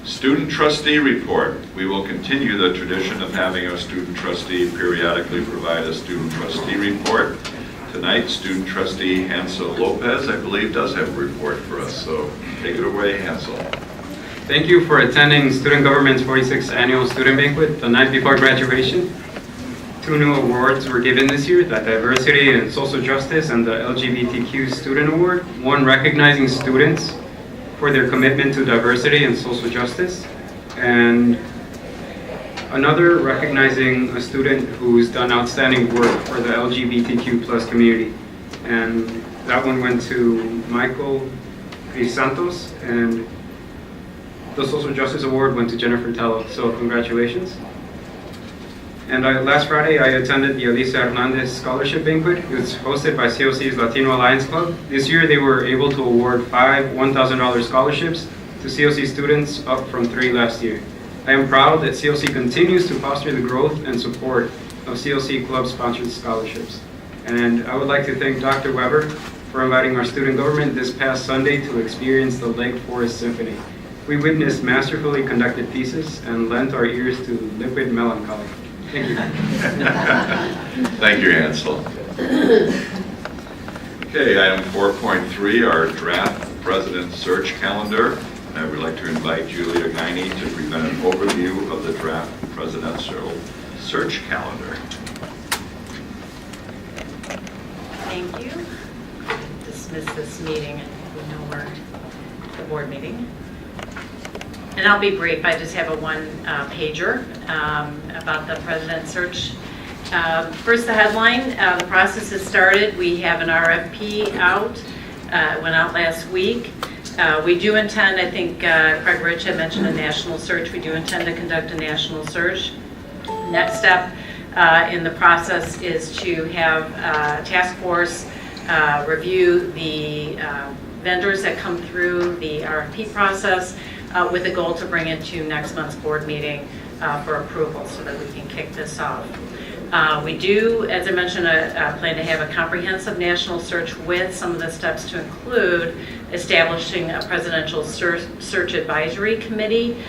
Student Trustee Report. We will continue the tradition of having our student trustee periodically provide a student trustee report. Tonight, Student Trustee Hansel Lopez, I believe, does have a report for us, so take it away, Hansel. Thank you for attending Student Government's 46th Annual Student Banquet the night before graduation. 2 new awards were given this year, the Diversity and Social Justice and the LGBTQ Student Award, one recognizing students for their commitment to diversity and social justice, and another recognizing a student who's done outstanding work for the LGBTQ plus community. And that one went to Michael Santos, and the Social Justice Award went to Jennifer Tello, so congratulations. And last Friday, I attended the Elisa Hernandez Scholarship Banquet. It was hosted by CLC's Latino Alliance Club. This year, they were able to award 5 $1,000 scholarships to CLC students, up from 3 last year. I am proud that CLC continues to foster the growth and support of CLC club-sponsored scholarships. And I would like to thank Dr. Weber for inviting our student government this past Sunday to experience the Lake Forest Symphony. We witnessed masterfully conducted pieces and lent our ears to liquid melancholy. Thank you. Thank you, Hansel. Okay, item 4.3, our draft president search calendar. I would like to invite Julia Guiney to present an overview of the draft presidential search calendar. Thank you. Dismiss this meeting, and we know we're the board meeting. And I'll be brief. I just have a one-pager about the president search. First, the headline. The process has started. We have an RFP out. It went out last week. We do intend, I think Craig Rich had mentioned a national search. We do intend to conduct a national search. Next step in the process is to have a task force review the vendors that come through the RFP process, with a goal to bring it to next month's board meeting for approval so that we can kick this off. We do, as I mentioned, plan to have a comprehensive national search with some of the steps to include establishing a presidential search advisory committee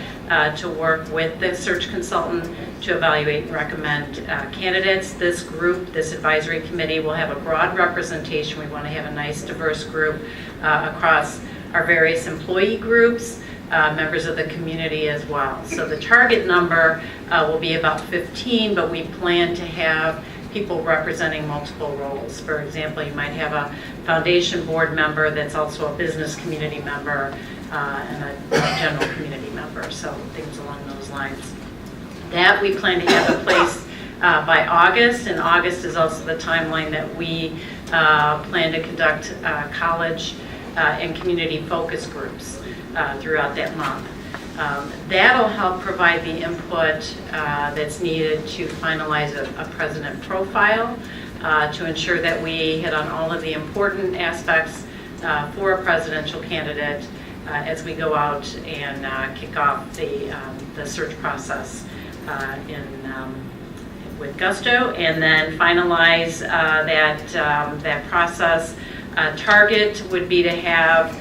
to work with the search consultant to evaluate and recommend candidates. This group, this advisory committee, will have a broad representation. We want to have a nice diverse group across our various employee groups, members of the community as well. So the target number will be about 15, but we plan to have people representing multiple roles. For example, you might have a foundation board member that's also a business community member and a general community member, so things along those lines. That we plan to have in place by August, and August is also the timeline that we plan to conduct college and community focus groups throughout that month. That'll help provide the input that's needed to finalize a president profile to ensure that we hit on all of the important aspects for a presidential candidate as we go out and kick off the search process with gusto, and then finalize that process. Target would be to have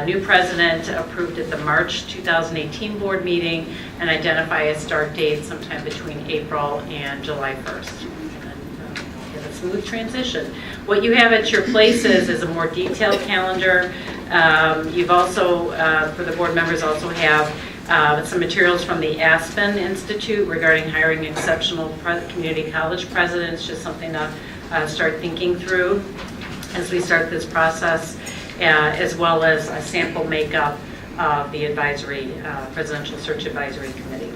new president approved at the March 2018 board meeting and identify a start date sometime between April and July 1st. And have a smooth transition. What you have at your places is a more detailed calendar. You've also, for the board members, also have some materials from the Aspen Institute regarding hiring exceptional community college presidents, just something to start thinking through as we start this process. As well as a sample makeup of the advisory, Presidential Search Advisory Committee.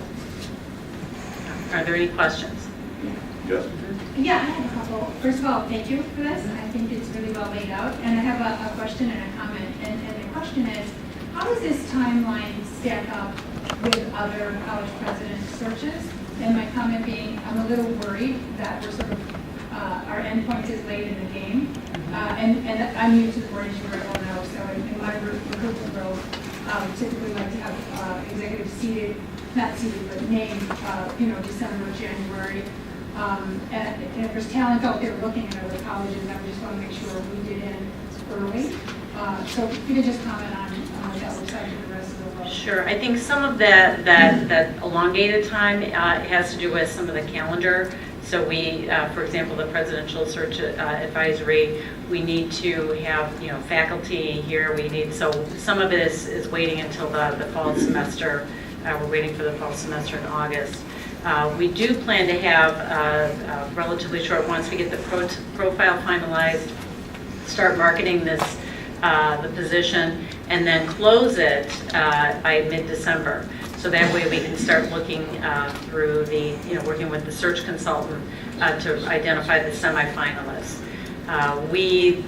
Are there any questions? Yes. Yeah, I have a couple. First of all, thank you for this. I think it's really well laid out. And I have a question and a comment. And the question is, how does this timeline stack up with other college president searches? And my comment being, I'm a little worried that we're sort of, our endpoint is late in the game. And I'm new to the board, as you all know, so in my recruitment role, typically like to have executives seated, not seated, but named, December, January. And if there's talent out there looking at other colleges, I just want to make sure we get in early. So if you could just comment on how that looks like for the rest of the world. Sure. I think some of that elongated time has to do with some of the calendar. So we, for example, the Presidential Search Advisory, we need to have, faculty here. So some of it is waiting until the fall semester. We're waiting for the fall semester in August. We do plan to have relatively short, once we get the profile finalized, start marketing the position, and then close it by mid-December. So that way we can start looking through working with the search consultant to identify the semifinalists.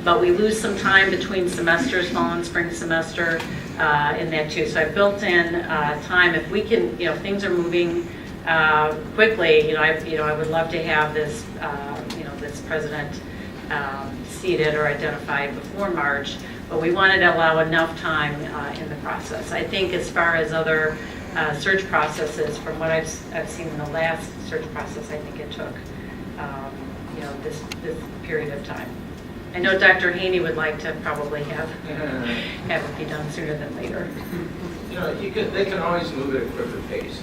But we lose some time between semesters, fall and spring semester in that too. So I built in time. If we can, things are moving quickly. I would love to have this, this president seated or identified before March. But we wanted to allow enough time in the process. I think as far as other search processes, from what I've seen in the last search process, I think it took, this period of time. I know Dr. Haney would like to probably have it be done sooner than later. They can always move at a quicker pace.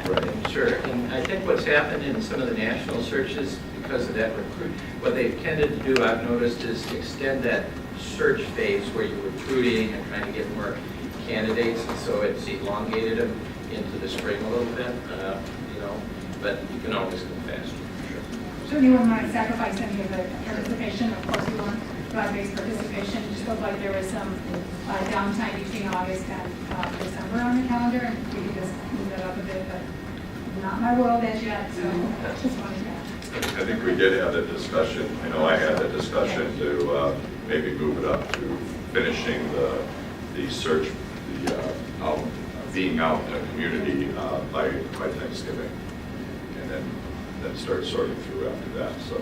Right. Sure. And I think what's happened in some of the national searches, because of that what they've tended to do, I've noticed, is extend that search phase where you're recruiting and trying to get more candidates, and so it's elongated them into the spring a little bit, but you can always go faster. So you wouldn't mind sacrificing any of the participation? Of course, you want broad-based participation. It just felt like there was some downtime between August and December on the calendar, and we could just move that up a bit, but not my world as yet, so just wanted to ask. I think we did have that discussion. I know I had that discussion to maybe move it up to finishing the search, being out in the community by Thanksgiving, and then start sorting through after that. So.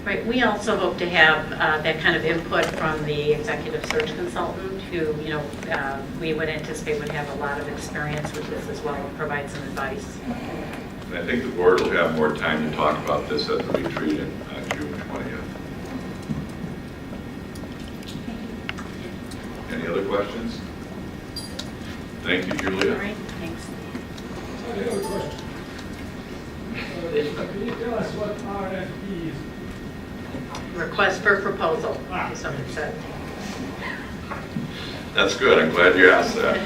Right. We also hope to have that kind of input from the executive search consultant, who we would anticipate would have a lot of experience with this as well, and provide some advice. And I think the board will have more time to talk about this at the retreat on June 20th. Any other questions? Thank you, Julia. All right. Thanks. I have a question. Can you tell us what RFP is? Request for proposal. Something said. That's good. I'm glad you asked that.